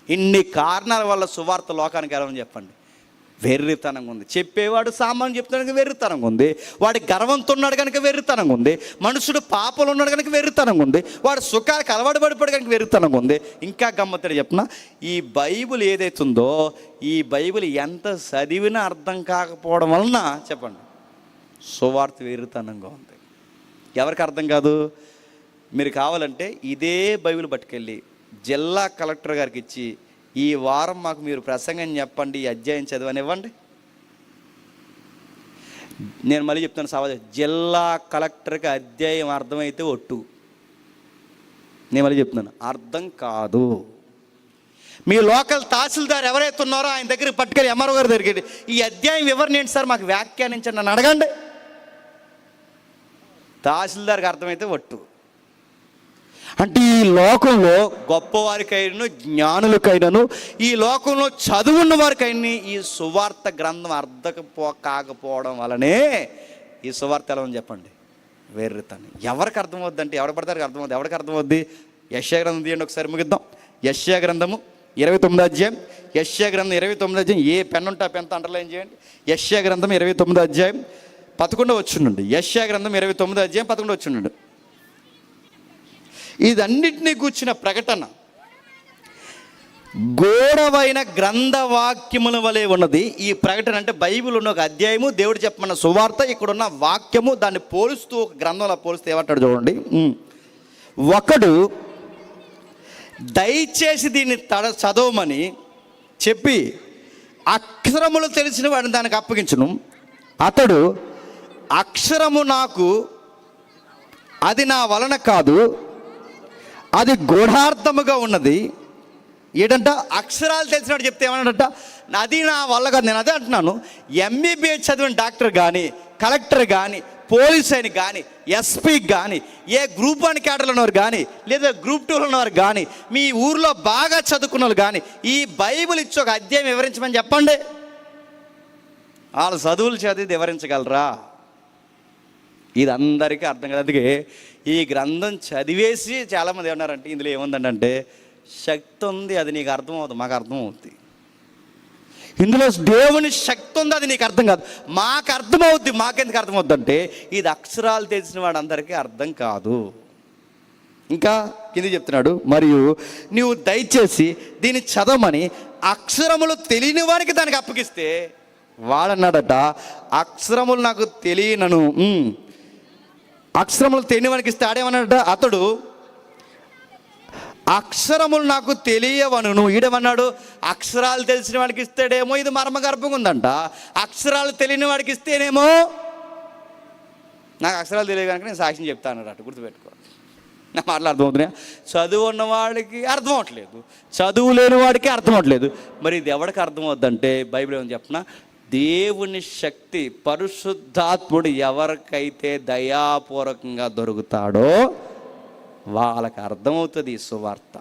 S1: ఇన్ని కారణాల వల్ల సువార్త లోకానికి ఎలా చెప్పండి వెర్రితనంగా ఉంది. చెప్పేవాడు సామాన్యం చెప్తున్నాడు వెర్రితనంగా ఉంది, వాడి గర్వంతో ఉన్నాడు కనుక వెర్రితనంగా ఉంది, మనుషుడు పాపలు ఉన్నాడు కనుక వెర్రితనంగా ఉంది, వాడు సుఖాలకు అలవాటు పడిపోయాడు కనుక వెర్రితనంగా ఉంది. ఇంకా గమ్మత్తడి చెప్పిన ఈ బైబిల్ ఏదైతుందో ఈ బైబిల్ ఎంత చదివినా అర్థం కాకపోవడం వలన చెప్పండి సువార్త వెర్రితనంగా ఉంది. ఎవరికి అర్థం కాదు? మీరు కావాలంటే ఇదే బైబిల్ పట్టుకెళ్ళి జిల్లా కలెక్టర్ గారికి ఇచ్చి ఈ వారం మాకు మీరు ప్రసంగం చెప్పండి, ఈ అధ్యాయం చదవనివ్వండి. నేను మళ్ళీ చెప్తాను, సవాల్, జిల్లా కలెక్టర్కి అధ్యాయం అర్థమైతే ఒట్టు. నేను మళ్ళీ చెప్తున్నాను, అర్థం కాదు. మీ లోకల్ తహసీల్దార్ ఎవరైతే ఉన్నారో ఆయన దగ్గరికి పట్టుకెళ్ళి ఎంఆర్ఓ గారి దగ్గరికి ఈ అధ్యాయం వివరణ ఏంటి సార్ మాకు వ్యాఖ్యానించండి నన్ను అడగండి. తహసీల్దార్కి అర్థమైతే ఒట్టు. అంటే ఈ లోకంలో గొప్పవారికైనా జ్ఞానులకైనాను, ఈ లోకంలో చదువున్న వారికైనా ఈ సువార్త గ్రంథం కాకపోవడం వలనే ఈ సువార్త ఎలా ఉంది చెప్పండి, వేర్రితని. ఎవరికి అర్థమవుద్ది అంటే ఎవరు పడతారు అర్థమవుద్ది. ఎవరికి అర్థమవుద్ది? యెషయా గ్రంథం తీయండి ఒకసారి ముగిద్దాం. యెషయా గ్రంథము 29వ అధ్యాయం. యెషయా గ్రంథం 29వ అధ్యాయం. ఏ పెన్ ఉంటే ఆ పెన్తో అండర్లైన్ చేయండి. యెషయా గ్రంథం 29వ అధ్యాయం 11వ వచనం. యెషయా గ్రంథం 29వ అధ్యాయం 11వ వచనం. ఇదన్నిటినీ కూర్చిన ప్రకటన గోడవైన గ్రంథవాక్యముల వలె ఉన్నది. ఈ ప్రకటన అంటే బైబిల్ ఉన్న ఒక అధ్యాయము, దేవుడు చెప్పమన్న సువార్త, ఇక్కడున్న వాక్యము, దాన్ని పోలుస్తూ ఒక గ్రంథంలో పోలిస్తే ఏమంటాడు చూడండి. ఒకడు దయచేసి దీన్ని చదవమని చెప్పి అక్షరములు తెలిసిన వాడిని దానికి అప్పగించును. అతడు అక్షరము నాకు, అది నా వలన కాదు, అది గూఢార్థముగా ఉన్నది. ఏంటంట? అక్షరాలు తెలిసినట్టు చెప్తే ఏమన్నాడంట? అది నా వల్ల కాదు. నేను అదే అంటున్నాను, ఎంబీబీఎస్ చదివిన డాక్టర్ కానీ, కలెక్టర్ కానీ, పోలీస్ అని కానీ, ఎస్పీ కానీ, ఏ గ్రూప్ 1 కేటర్లో ఉన్నవారు కానీ, లేదా గ్రూప్ 2లో ఉన్నవారు కానీ, మీ ఊర్లో బాగా చదువుకున్న వాళ్ళు కానీ, ఈ బైబిల్ ఇచ్చి ఒక అధ్యాయం వివరించమని చెప్పండి, వాళ్ళ చదువులు చదివి వివరించగలరా? ఇది అందరికీ అర్థం కాదు. అందుకే ఈ గ్రంథం చదివేసి చాలామంది ఏమన్నారంటే ఇందులో ఏముందంటే శక్తి ఉంది, అది నీకు అర్థమవుతుంది, మాకు అర్థమవుతుంది. ఇందులో దేవుని శక్తి ఉంది, అది నీకు అర్థం కాదు, మాకు అర్థమవుద్ది. మాకెందుకు అర్థమవుద్ది అంటే ఇది అక్షరాలు తెలిసిన వాడు అందరికీ అర్థం కాదు. ఇంకా కింద చెప్తున్నాడు, మరియు నీవు దయచేసి దీన్ని చదవమని అక్షరములు తెలియని వారికి దానికి అప్పగిస్తే, వాడన్నాడట అక్షరములు నాకు తెలియనను, అక్షరములు తెలియని వానికి ఇస్తే ఆడేమన్నాడట, అతడు అక్షరములు నాకు తెలియవను. ఈడమన్నాడు అక్షరాలు తెలిసిన వాడికి ఇస్తాడేమో ఇది మర్మగర్భంగా ఉందంట, అక్షరాలు తెలియని వాడికి ఇస్తేనేమో నాకు అక్షరాలు తెలియదు కనుక నేను సాక్ష్యం చెప్తాను అన్నట్టు గుర్తుపెట్టుకో. నా మాటలు అర్థమవుతున్నాయా? చదువు ఉన్న వాడికి అర్థం అవ్వట్లేదు, చదువు లేని వాడికి అర్థం అవ్వట్లేదు. మరి ఇది ఎవరికి అర్థమవుద్దంటే బైబిల్ ఏమని చెప్పిన, దేవుని శక్తి పరిశుద్ధాత్ముడు ఎవరికైతే దయాపూర్వకంగా దొరుకుతాడో వాళ్ళకి అర్థమవుతుంది ఈ సువార్త.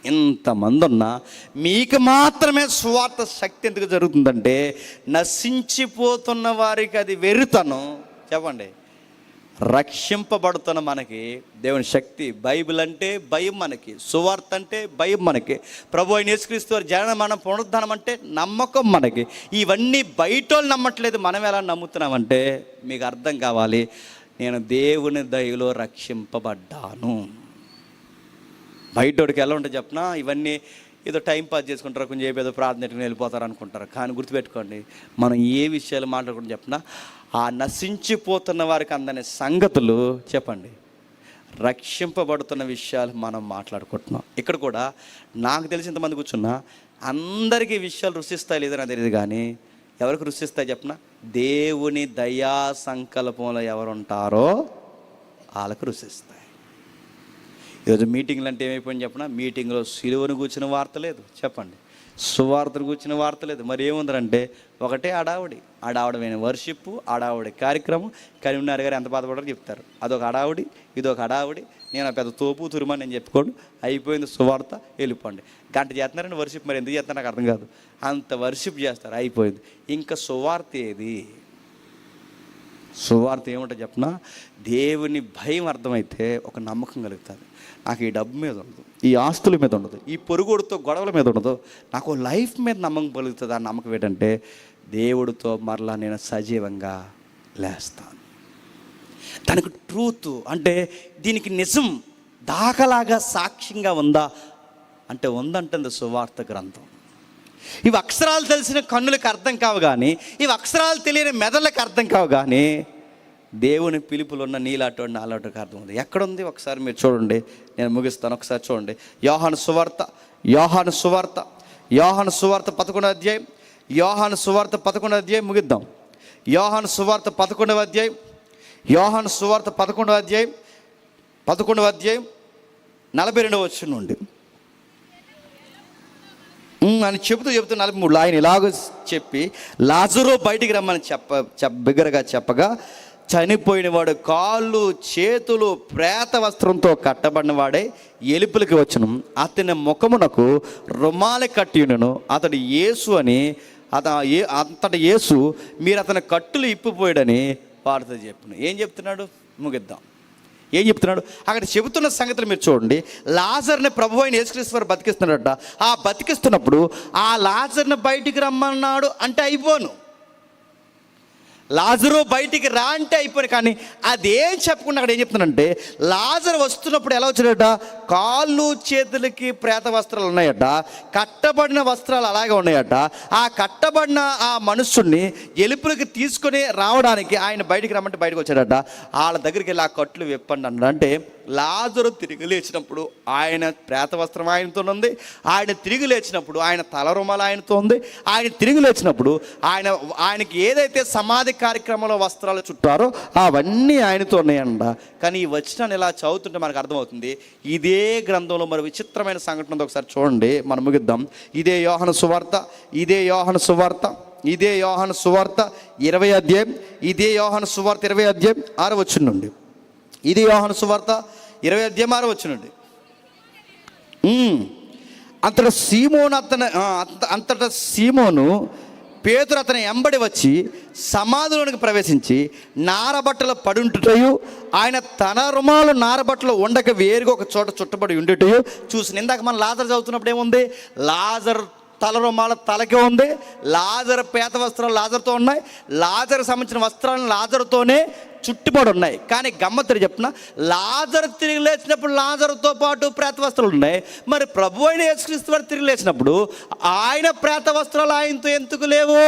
S1: ఇంతమంది ఉన్నా మీకు మాత్రమే సువార్త శక్తి ఎందుకు జరుగుతుందంటే నశించిపోతున్న వారికి అది వెర్రితనం. చెప్పండి, రక్షింపబడుతున్న మనకి దేవుని శక్తి. బైబిల్ అంటే భయం మనకి, సువార్త అంటే భయం మనకి, ప్రభు అయిన యేసుక్రీస్తు వారి జనన మనం పునరుద్ధానం అంటే నమ్మకం మనకి. ఇవన్నీ బయట వాళ్ళు నమ్మట్లేదు, మనం ఎలా నమ్ముతున్నామంటే మీకు అర్థం కావాలి, నేను దేవుని దయలో రక్షింపబడ్డాను. బయటోడికి ఎలా ఉంటుంది చెప్పనా, ఇవన్నీ ఏదో టైం పాస్ చేసుకుంటారు, కొంచెం ఏదో ప్రార్థనకు వెళ్ళిపోతారు అనుకుంటారు. కానీ గుర్తుపెట్టుకోండి, మనం ఏ విషయాలు మాట్లాడుకుంటూ చెప్పినా ఆ నశించిపోతున్న వారికి అందని సంగతులు చెప్పండి, రక్షింపబడుతున్న విషయాలు మనం మాట్లాడుకుంటున్నాం. ఇక్కడ కూడా నాకు తెలిసి ఇంతమంది కూర్చున్నా అందరికీ విషయాలు రుచిస్తాయి లేదని నాకు తెలియదు, కానీ ఎవరికి రుచిస్తాయి చెప్పిన, దేవుని దయా సంకల్పంలో ఎవరుంటారో వాళ్ళకు రుచిస్తాయి. ఈరోజు మీటింగ్లు అంటే ఏమైపోయింది చెప్పిన, మీటింగ్లో సిలువను కూర్చున్న వార్త లేదు, చెప్పండి సువార్తను కూర్చున్న వార్త లేదు. మరి ఏముందంటే ఒకటే ఆడావిడమైన వర్షిప్, ఆడావిడి కార్యక్రమం. కరీంనగర్ గారు ఎంత బాధపడారో చెప్తారు, అదొక ఆడావిడి, ఇదొక ఆడావిడి, నేను పెద్ద తోపు తురుమని నేను చెప్పుకోండి, అయిపోయింది సువార్త, వెళ్ళిపోండి. గంట చేస్తున్నారండి వర్షిప్, మరి ఎందుకు చేస్తున్నారు నాకు అర్థం కాదు, అంత వర్షిప్ చేస్తారు, అయిపోయింది. ఇంకా సువార్త ఏది? సువార్త ఏముంటుంది చెప్పిన, దేవుని భయం అర్థమైతే ఒక నమ్మకం కలుగుతుంది. నాకు ఈ డబ్బు మీద ఉండదు, ఈ ఆస్తుల మీద ఉండదు, ఈ పొరుగుడితో గొడవల మీద ఉండదు, నాకు లైఫ్ మీద నమ్మకం కలుగుతుంది. ఆ నమ్మకం ఏంటంటే దేవుడితో మరలా నేను సజీవంగా లేస్తాను. దానికి ట్రూత్ అంటే దీనికి నిజం దాఖలాగా సాక్ష్యంగా ఉందా అంటే ఉందంటుంది సువార్త గ్రంథం. ఇవి అక్షరాలు తెలిసిన కన్నులకు అర్థం కావు కానీ, ఇవి అక్షరాలు తెలియని మెదళ్ళకి అర్థం కావు కానీ, దేవుని పిలుపులు ఉన్న నీలాటోడి నాలాటోకి అర్థం ఉంది. ఎక్కడుంది ఒకసారి మీరు చూడండి, నేను ముగిస్తాను. ఒకసారి చూడండి, యోహాను సువార్త 11వ అధ్యాయం, యోహాను సువార్త 11వ అధ్యాయం ముగిద్దాం. యోహాను సువార్త 11వ అధ్యాయం 42వ వచనం నుండి అని చెబుతూ 43 ఆయన ఇలాగ చెప్పి లాజరు బయటికి రమ్మని బిగ్గరగా చెప్పగా చనిపోయిన వాడు కాళ్ళు చేతులు ప్రేత వస్త్రంతో కట్టబడిన వాడే ఎలుపులకి వచ్చును, అతని ముఖమునకు రుమాలి కట్టియుండును. అతడు యేసు అని అంతటి యేసు మీరు అతని కట్టులు ఇప్పిపోయాడని వాడితో చెప్పును. ఏం చెప్తున్నాడు? ముగిద్దాం. ఏం చెప్తున్నాడు అక్కడ? చెబుతున్న సంగతులు మీరు చూడండి. లాజర్ని ప్రభు అయిన యేసుక్రీస్తు వారు బతికిస్తున్నాడట. ఆ బతికిస్తున్నప్పుడు ఆ లాజర్ని బయటికి రమ్మన్నాడు అంటే అయిపోను. లాజరు బయటికి రా అంటే అయిపోయి, కానీ అదేం చెప్పకుండా అక్కడ ఏం చెప్తున్నానంటే, లాజరు వస్తున్నప్పుడు ఎలా వచ్చాడట? కాళ్ళు చేతులకి ప్రేత వస్త్రాలు ఉన్నాయట, కట్టబడిన వస్త్రాలు అలాగే ఉన్నాయట. ఆ కట్టబడిన ఆ మనుషుల్ని ఎలుపులకి తీసుకొని రావడానికి ఆయన బయటికి రమ్మంటే బయటకు వచ్చాడట. వాళ్ళ దగ్గరికి వెళ్ళి ఆ కట్లు విప్పండి అన్నాడు. అంటే లాజరు తిరిగి లేచినప్పుడు ఆయన ప్రేత వస్త్రం ఆయనతో ఉంది, ఆయన తిరిగి లేచినప్పుడు ఆయన తల రుమాలు ఆయనతో ఉంది, ఆయన తిరిగి లేచినప్పుడు ఆయనకి ఏదైతే సమాధి కార్యక్రమంలో వస్త్రాలు చుట్టారో అవన్నీ ఆయనతో ఉన్నాయంట. కానీ ఈ వచనాన్ని ఇలా చదువుతుంటే మనకు అర్థమవుతుంది, ఇదే గ్రంథంలో మరి విచిత్రమైన సంఘటన ఉంది. ఒకసారి చూడండి, మనం ముగిద్దాం. ఇదే యోహాను సువార్త 20 అధ్యాయం, ఇదే యోహాను సువార్త 20 అధ్యాయం 6వ వచనం నుండి. ఇది యోహాను సువార్త 20 అధ్యాయం 6వ వచనం నుండి. అంతటా సీమోను పేతురు అతని ఎంబడి వచ్చి సమాధిలోనికి ప్రవేశించి నారబట్టలు పడుంటుటయు, ఆయన తన రుమాలు నారబట్టలు ఉండక వేరుగా ఒక చోట చుట్టబడి ఉండుటయు చూసి. ఇందాక మనం లాజర్ చదువుతున్నప్పుడు ఏముంది? లాజర్ తల రుమాల తలకే ఉంది, లాజర్ పేత వస్త్రాలు లాజర్తో ఉన్నాయి, లాజర్ సంబంధించిన వస్త్రాలను లాజర్తోనే చుట్టుపడి ఉన్నాయి. కానీ గమ్మత్తు చెప్తున్నా, లాజర్ తిరిగి లేచినప్పుడు లాజర్తో పాటు ప్రేత వస్త్రాలు ఉన్నాయి. మరి ప్రభు అయిన యేసుక్రీస్తు వారు తిరిగి లేచినప్పుడు ఆయన ప్రేత వస్త్రాలు ఆయనతో ఎందుకు లేవు?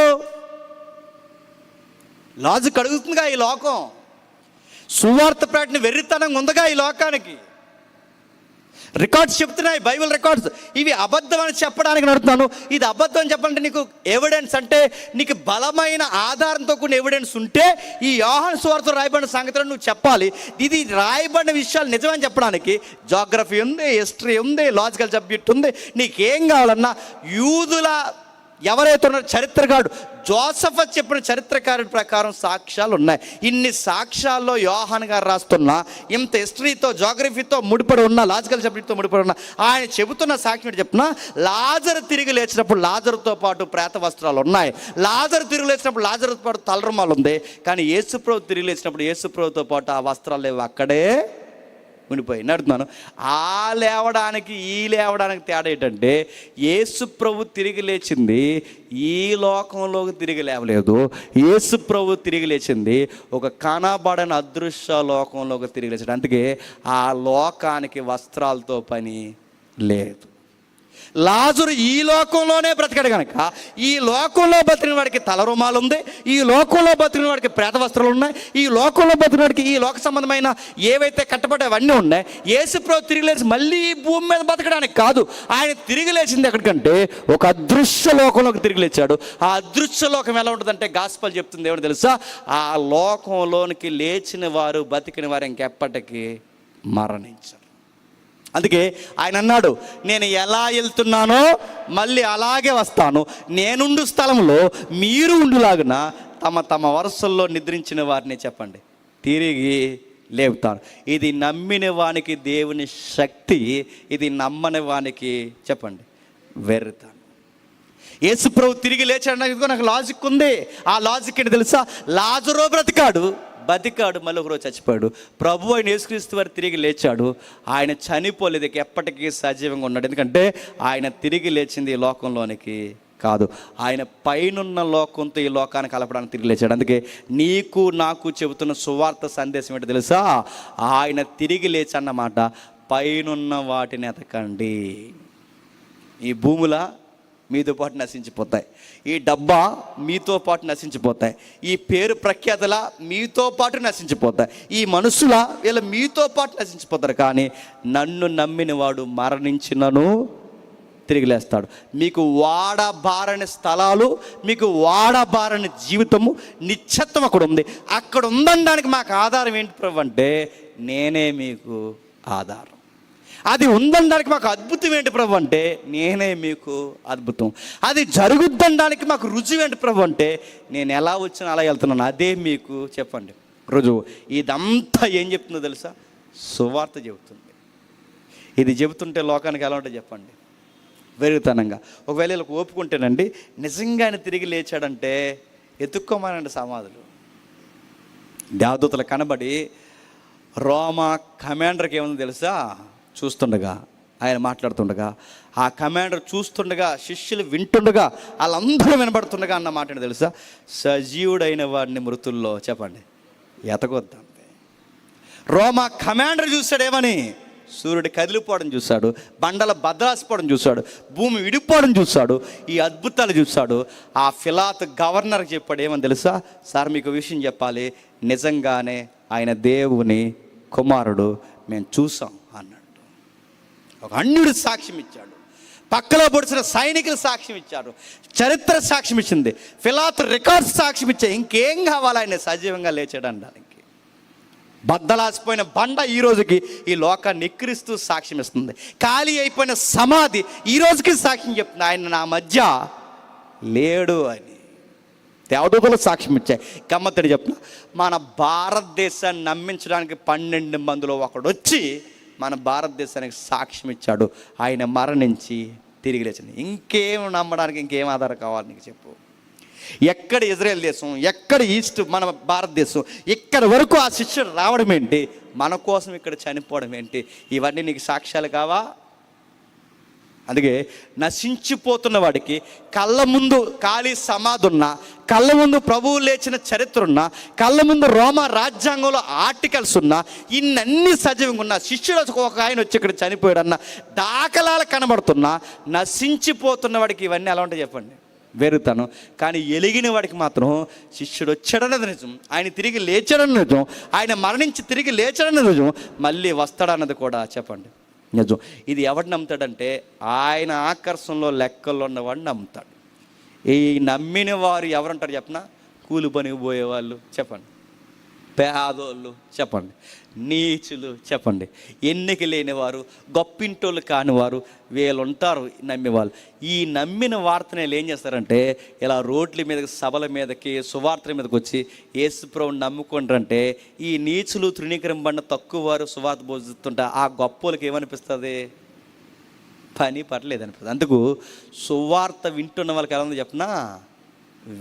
S1: లాజిక్ అడుగుతుందిగా ఈ లోకం. సువార్త ప్రకటన వెర్రితనంగా ఉందిగా ఈ లోకానికి. రికార్డ్స్ చెప్తున్నాయి, బైబిల్ రికార్డ్స్. ఇవి అబద్ధం అని చెప్పడానికి నడుతున్నాను. ఇది అబద్ధం అని చెప్పాలంటే నీకు ఎవిడెన్స్, అంటే నీకు బలమైన ఆధారంతో కూడిన ఎవిడెన్స్ ఉంటే ఈ యోహాను సువార్తలో రాయబడిన సంగతులను నువ్వు చెప్పాలి. ఇది రాయబడిన విషయాలు నిజమని చెప్పడానికి జాగ్రఫీ ఉంది, హిస్టరీ ఉంది, లాజికల్ సబ్జెక్ట్ ఉంది. నీకేం కావాలన్నా యూదుల ఎవరైతే ఉన్నారో చరిత్రకారుడు జోసఫస్ చెప్పిన చరిత్రకారుడి ప్రకారం సాక్ష్యాలు ఉన్నాయి. ఇన్ని సాక్ష్యాల్లో యోహాను గారు రాస్తున్న ఇంత హిస్టరీతో జాగ్రఫీతో ముడిపడి ఉన్న, లాజికల్ సబ్జెక్ట్తో ముడిపడి ఉన్న ఆయన చెబుతున్న సాక్ష్యం చెప్పిన, లాజరు తిరిగి లేచినప్పుడు లాజరుతో పాటు ప్రేత వస్త్రాలు ఉన్నాయి, లాజరు తిరిగి లేచినప్పుడు లాజరుతో పాటు తలరుమాలు ఉంది. కానీ యేసుప్రభు తిరిగి లేచినప్పుడు యేసుప్రభుతో పాటు ఆ వస్త్రాలు లేవు, అక్కడే ఉండిపోయి. నడుతున్నాను. ఆ లేవడానికి ఈ లేవడానికి తేడా ఏంటంటే, యేసు ప్రభు తిరిగి లేచింది ఈ లోకంలోకి తిరిగి లేవలేదు. యేసు ప్రభు తిరిగి లేచింది ఒక కనబడని అదృశ్య లోకంలోకి తిరిగి లేచాడు. అందుకే ఆ లోకానికి వస్త్రాలతో పని లేదు. లాజరు ఈ లోకంలోనే బ్రతికాడు కనుక ఈ లోకంలో బతికిన వాడికి తల రుమాలు ఉంది, ఈ లోకంలో బతికిన వాడికి ప్రేత వస్త్రాలు ఉన్నాయి, ఈ లోకంలో బతికిన వాడికి ఈ లోక సంబంధమైన ఏవైతే కట్టబడేవన్నీ ఉన్నాయి. యేసుప్రభు తిరిగి లేచి మళ్ళీ ఈ భూమి మీద బతకడానికి కాదు, ఆయన తిరిగి లేచింది ఎక్కడికంటే ఒక అదృశ్య లోకంలోకి తిరిగి లేచాడు. ఆ అదృశ్య లోకం ఎలా ఉంటుందంటే గాస్పల్ చెప్తుంది ఏమిటి తెలుసా? ఆ లోకంలోనికి లేచిన వారు బతికిన వారు ఇంకెప్పటికీ మరణించరు. అందుకే ఆయన అన్నాడు, నేను ఎలా వెళ్తున్నానో మళ్ళీ అలాగే వస్తాను, నేనుండు స్థలంలో మీరు ఉండులాగున తమ తమ వరుసల్లో నిద్రించిన వారిని చెప్పండి తిరిగి లేపుతాను. ఇది నమ్మిన వానికి దేవుని శక్తి, ఇది నమ్మని వానికి చెప్పండి వెర్రితాను. యేసుప్రభు తిరిగి లేచాడు, నాకు లాజిక్ ఉంది. ఆ లాజిక్ ఏంటి తెలుసా? లాజరు బతికాడు, మళ్ళీ ఒకరోజు చచ్చిపోయాడు. ప్రభు అయిన యేసుక్రీస్తు వారు తిరిగి లేచాడు. ఆయన చనిపోలేదు, ఎప్పటికీ సజీవంగా ఉన్నాడు. ఎందుకంటే ఆయన తిరిగి లేచింది ఈ లోకంలోనికి కాదు, ఆయన పైనున్న లోకంతో ఈ లోకాన్ని కలపడానికి తిరిగి లేచాడు. అందుకే నీకు నాకు చెబుతున్న సువార్త సందేశం ఏంటో తెలుసా? ఆయన తిరిగి లేచన్నమాట, పైనున్న వాటిని ఎతకండి. ఈ భూముల మీతో పాటు నశించిపోతాయి, ఈ డబ్బా మీతో పాటు నశించిపోతాయి, ఈ పేరు ప్రఖ్యాతల మీతో పాటు నశించిపోతాయి, ఈ మనుషుల వీళ్ళ మీతో పాటు నశించిపోతారు. కానీ నన్ను నమ్మిన వాడు మరణించినను తిరిగి లేస్తాడు. మీకు వాడబారని స్థలాలు, మీకు వాడబారని జీవితము, నిత్యత్వం అక్కడ ఉంది. అక్కడ ఉందనడానికి మాకు ఆధారం ఏంటి ప్రభు అంటే, నేనే మీకు ఆధారం. అది ఉందనడానికి మాకు అద్భుతం ఏంటి ప్రభు అంటే, నేనే మీకు అద్భుతం. అది జరుగుద్దనడానికి మాకు రుజువు ఏంటి ప్రభు అంటే, నేను ఎలా వచ్చినా అలా వెళ్తున్నాను, అదే మీకు చెప్పండి రుజువు. ఇదంతా ఏం చెప్తుందో తెలుసా? సువార్త చెబుతుంది. ఇది చెబుతుంటే లోకానికి ఎలా ఉంటుంది చెప్పండి? వెరుగుతనంగా. ఒకవేళ వీళ్ళకి ఓపుకుంటేనండి, నిజంగా ఆయన తిరిగి లేచాడంటే ఎత్తుక్కోమానండి సమాధులు. దేవదూతలు కనబడి రోమా కమాండర్కి ఏముందో తెలుసా? చూస్తుండగా, ఆయన మాట్లాడుతుండగా, ఆ కమాండర్ చూస్తుండగా, శిష్యులు వింటుండగా, వాళ్ళందరూ వినబడుతుండగా అన్న మాట ఏంటో తెలుసా? సజీవుడైన వాడిని మృతుల్లో చెప్పండి ఎతకొద్దంతే. రోమా కమాండర్ చూశాడేమని? సూర్యుడు కదిలిపోవడం చూశాడు, బండల బద్దలాసిపోవడం చూశాడు, భూమి విడిపోవడం చూశాడు, ఈ అద్భుతాలు చూశాడు. ఆ ఫిలాత్ గవర్నర్కి చెప్పాడు ఏమని తెలుసా? సార్ మీకు విషయం చెప్పాలి, నిజంగానే ఆయన దేవుని కుమారుడు, మేము చూసాం అన్నాడు. ఒక అన్యుడు సాక్ష్యం ఇచ్చాడు, పక్కలో పొడిచిన సైనికులు సాక్ష్యం ఇచ్చారు, చరిత్ర సాక్ష్యం ఇచ్చింది, ఫిలాత్ రికార్డ్స్ సాక్ష్యం ఇచ్చాయి. ఇంకేం కావాలి ఆయన సజీవంగా లేచాడు అనడానికి? బద్దలాసిపోయిన బండ ఈ రోజుకి ఈ లోకాన్ని ఎక్కిరిస్తూ సాక్ష్యం ఇస్తుంది. ఖాళీ అయిపోయిన సమాధి ఈ రోజుకి సాక్ష్యం చెప్తుంది, ఆయన నా మధ్య లేడు అని. దేవదూతలు సాక్ష్యం ఇచ్చాయి. గమ్మత్తడి చెప్తున్నా, మన భారతదేశాన్ని నమ్మించడానికి 12 మందిలో ఒకడు వచ్చి మన భారతదేశానికి సాక్ష్యం ఇచ్చాడు, ఆయన మరణించి తిరిగి లేచింది. ఇంకేం నమ్మడానికి ఇంకేం ఆధారం కావాలి నీకు చెప్పు? ఎక్కడ ఇజ్రాయెల్ దేశం, ఎక్కడ ఈస్ట్ మన భారతదేశం, ఇక్కడ వరకు ఆ శిష్యుడు రావడం ఏంటి, మన కోసం ఇక్కడ చనిపోవడం ఏంటి? ఇవన్నీ నీకు సాక్ష్యాలు కావా? అందుకే నశించిపోతున్న వాడికి కళ్ళ ముందు ఖాళీ సమాధి ఉన్నా, కళ్ళ ముందు ప్రభువు లేచిన చరిత్ర ఉన్నా, కళ్ళ ముందు రోమా రాజ్యాంగంలో ఆర్టికల్స్ ఉన్నా, ఇన్నన్నీ సజీవంగా ఉన్నా, శిష్యుడు ఒక ఆయన వచ్చి ఇక్కడ చనిపోయాడన్న దాఖలాలు కనబడుతున్నా, నశించిపోతున్న వాడికి ఇవన్నీ ఎలా ఉంటాయి చెప్పండి? వెరుతాను. కానీ ఎలిగిన వాడికి మాత్రం శిష్యుడు వచ్చాడన్నది నిజం, ఆయన తిరిగి లేచాడన్నది నిజం, ఆయన మరణించి తిరిగి లేచాడన్నది నిజం, మళ్ళీ వస్తాడన్నది కూడా చెప్పండి నిజం. ఇది ఎవడు నమ్ముతాడంటే ఆయన ఆకర్షణలో లెక్కల్లో ఉన్నవాడు నమ్ముతాడు. ఈ నమ్మిన వారు ఎవరంటారు చెప్పనా? కూలి పనికి పోయేవాళ్ళు చెప్పండి, పేదోళ్ళు చెప్పండి, నీచులు చెప్పండి, ఎన్నిక లేనివారు, గొప్పింటోళ్ళు కానివారు, వీళ్ళు ఉంటారు నమ్మేవాళ్ళు. ఈ నమ్మిన వార్తని వీళ్ళు ఏం చేస్తారంటే ఇలా రోడ్ల మీదకి, సభల మీదకి, సువార్తల మీదకి వచ్చి యేసుప్రభుని నమ్ముకుంటారంటే ఈ నీచులు తృణీకరింపబడిన తక్కువ వారు సువార్త బోధిస్తుంటే ఆ గొప్పలకి ఏమనిపిస్తుంది? పని పట్టలేదు అనిపిస్తుంది. అందుకు సువార్త వింటున్న వాళ్ళకి ఎలా ఉంది చెప్పనా?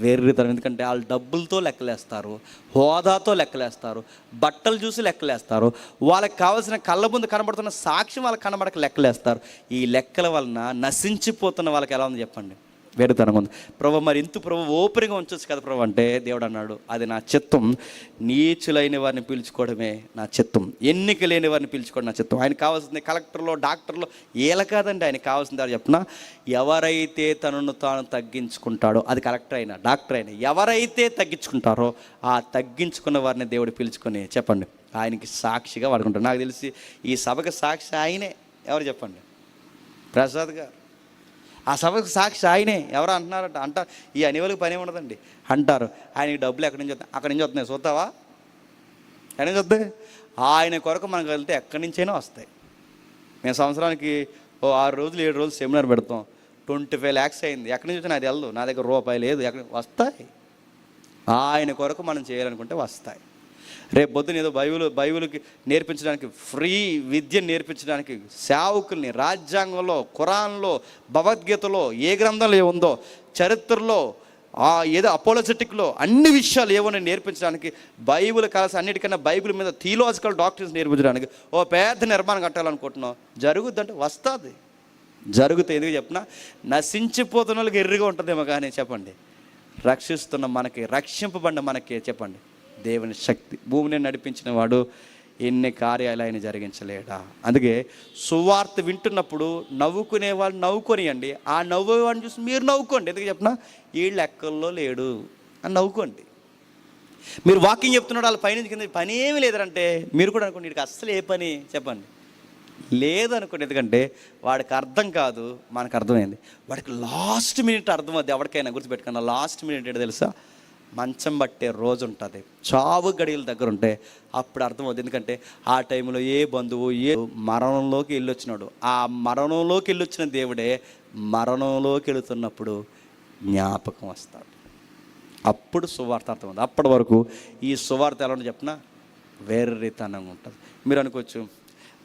S1: వెర్రితనం. ఎందుకంటే వాళ్ళు డబ్బులతో లెక్కలేస్తారు, హోదాతో లెక్కలేస్తారు, బట్టలు చూసి లెక్కలేస్తారు, వాళ్ళకి కావాల్సిన కళ్ళ ముందు కనబడుతున్న సాక్ష్యం వాళ్ళకి కనబడక లెక్కలేస్తారు. ఈ లెక్కల వలన నశించిపోతున్న వాళ్ళకి ఎలా ఉంది చెప్పండి? వెర్రితనం ఉంది. ప్రభు మరి ఇంత ప్రభు ఓపెన్గా ఉంచవచ్చు కదా ప్రభు అంటే, దేవుడు అన్నాడు అది నా చిత్తం, నీచులైన వారిని పీల్చుకోవడమే నా చిత్తం, ఎన్నిక లేని వారిని పీల్చుకోవడం నా చిత్తం. ఆయన కావాల్సింది కలెక్టర్లో, డాక్టర్లో ఏలా కాదండి, ఆయన కావాల్సింది అది చెప్పిన, ఎవరైతే తనను తాను తగ్గించుకుంటాడో, అది కలెక్టర్ అయినా డాక్టర్ అయినా, ఎవరైతే తగ్గించుకుంటారో ఆ తగ్గించుకున్న వారిని దేవుడు పిలుచుకొని చెప్పండి ఆయనకి సాక్షిగా వాడుకుంటాడు. నాకు తెలిసి ఈ సభకు సాక్షి ఆయనే. ఎవరు చెప్పండి? ప్రసాద్ గారు. ఆ సభకు సాక్షి ఆయనే. ఎవరు అంటున్నారంట? అంటారు ఈ అనివాళ్ళకి పని ఉండదండి అంటారు. ఆయనకి డబ్బులు ఎక్కడి నుంచి వస్తాయి? అక్కడి నుంచి వస్తున్నాయి. చూస్తావా? ఎక్కడి నుంచి వస్తాయి? ఆయన కొరకు మనకు వెళ్తే ఎక్కడి నుంచైనా వస్తాయి. మేము సంవత్సరానికి 6 రోజులు 7 రోజులు సెమినార్ పెడతాం, 25 lakhs అయింది. ఎక్కడి నుంచి వచ్చినా అది వెళ్ళదు, నా దగ్గర రూపాయి లేదు. ఎక్కడ వస్తాయి? ఆయన కొరకు మనం చేయాలనుకుంటే వస్తాయి. రేపు పొద్దున ఏదో బైబిల్కి నేర్పించడానికి, ఫ్రీ విద్యను నేర్పించడానికి సేవకుల్ని రాజ్యాంగంలో, ఖురాన్లో, భగవద్గీతలో, ఏ గ్రంథంలో ఏముందో, చరిత్రలో, ఏదో అపోలజెటిక్లో అన్ని విషయాలు ఏమో నేర్పించడానికి, బైబిల్ కాల్సి అన్నిటికన్నా బైబిల్ మీద థియలాజికల్ డాక్టర్స్ నేర్పించడానికి ఓ పెద్ద నిర్మాణం కట్టాలనుకుంటున్నాం. జరుగుద్దంటే వస్తుంది. జరుగుతాయి. ఎందుకు చెప్పినా నశించిపోతున్న వాళ్ళకి ఎర్రిగా ఉంటుందేమో, కానీ చెప్పండి రక్షిస్తున్న మనకి, రక్షింపబడిన మనకి చెప్పండి దేవుని శక్తి. భూమిని నడిపించిన వాడు ఎన్ని కార్యాలు ఆయన జరిగించలేడా? అందుకే సువార్త వింటున్నప్పుడు నవ్వుకునే వాళ్ళు నవ్వుకొనియండి, ఆ నవ్వేవాడిని చూసి మీరు నవ్వుకోండి. ఎందుకు చెప్పినా వీళ్ళు లెక్కల్లో లేడు అని నవ్వుకోండి. మీరు వాకింగ్ చెప్తున్నాడు, వాళ్ళ పైనుంచి కింద పని ఏమీ లేదంటే మీరు కూడా అనుకోండి వీడికి అస్సలు ఏ పని చెప్పండి లేదనుకోండి. ఎందుకంటే వాడికి అర్థం కాదు, మనకు అర్థమైంది. వాడికి లాస్ట్ మినిట్ అర్థం అవుద్ది. ఎవరికైనా గుర్తుపెట్టుకున్నా లాస్ట్ మినిట్ ఏంటో తెలుసా? మంచం పట్టే రోజు ఉంటుంది, చావు గడియల దగ్గర ఉంటే అప్పుడు అర్థమవుతుంది. ఎందుకంటే ఆ టైంలో ఏ బంధువు ఏ మరణంలోకి వెళ్ళొచ్చినాడు, ఆ మరణంలోకి వెళ్ళొచ్చిన దేవుడే మరణంలోకి వెళుతున్నప్పుడు జ్ఞాపకం వస్తాడు. అప్పుడు సువార్త అర్థమవుతుంది. అప్పటి వరకు ఈ సువార్త ఎలా ఉంటుంది చెప్పిన వేర్రితనంగా ఉంటుంది. మీరు అనుకోవచ్చు,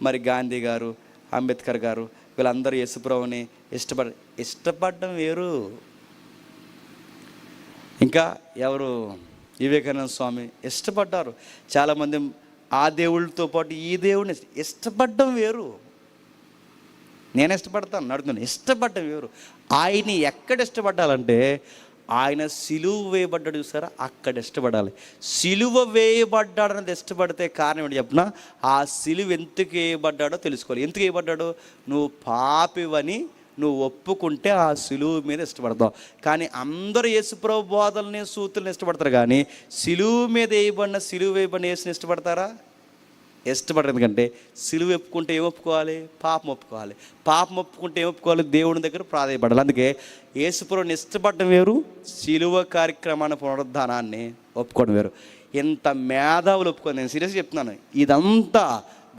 S1: మరి గాంధీ గారు, అంబేద్కర్ గారు వీళ్ళందరూ యేసుప్రభుని ఇష్టపడడం వేరు. ఇంకా ఎవరు, వివేకానంద స్వామి ఇష్టపడ్డారు. చాలామంది ఆ దేవుళ్ళతో పాటు ఈ దేవుడిని ఇష్టపడడం వేరు. నేను ఇష్టపడతాను నడుతున్నాను, ఇష్టపడడం వేరు. ఆయన్ని ఎక్కడ ఇష్టపడాలంటే ఆయన సిలువ వేయబడ్డాడు చూసారా, అక్కడ ఇష్టపడాలి. సిలువ వేయబడ్డాడన్నది ఇష్టపడితే కారణం ఏంటి చెప్పిన, ఆ సిలువ ఎందుకు వేయబడ్డాడో తెలుసుకోవాలి. ఎందుకు వేయబడ్డాడో, నువ్వు పాపివని నువ్వు ఒప్పుకుంటే ఆ సిలువ మీద ఇష్టపడతావు. కానీ అందరూ యేసుప్రభు బోధల్ని సూతుల్ని ఇష్టపడతారు, కానీ సిలువ మీద సిలువ వేయబడిన యేసుని ఇష్టపడతారా? ఇష్టపడరు. ఎందుకంటే సిలువ ఒప్పుకుంటే ఏం ఒప్పుకోవాలి? పాపం ఒప్పుకోవాలి. పాపం ఒప్పుకుంటే ఏం ఒప్పుకోవాలి? దేవుని దగ్గర ప్రాధాయపడాలి. అందుకే యేసుప్రభుని ఇష్టపడడం వేరు, సిలువ కార్యక్రమాన్ని పునరుద్ధానాన్ని ఒప్పుకోవడం వేరు. ఇంత మేధావులు ఒప్పుకోండి. నేను సీరియస్గా చెప్తున్నాను. ఇదంతా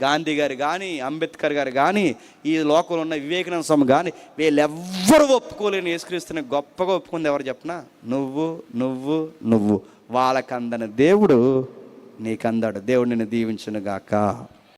S1: గాంధీ గారు కానీ, అంబేద్కర్ గారు కానీ, ఈ లోకంలో ఉన్న వివేకానంద స్వామి కానీ, వీళ్ళెవ్వరూ ఒప్పుకోలేని యేసుక్రీస్తుని గొప్పగా ఒప్పుకుంది ఎవరు చెప్పినా, నువ్వు నువ్వు నువ్వు. వాళ్ళకందని దేవుడు నీకందాడు. దేవుడు నిన్ను దీవించును గాక.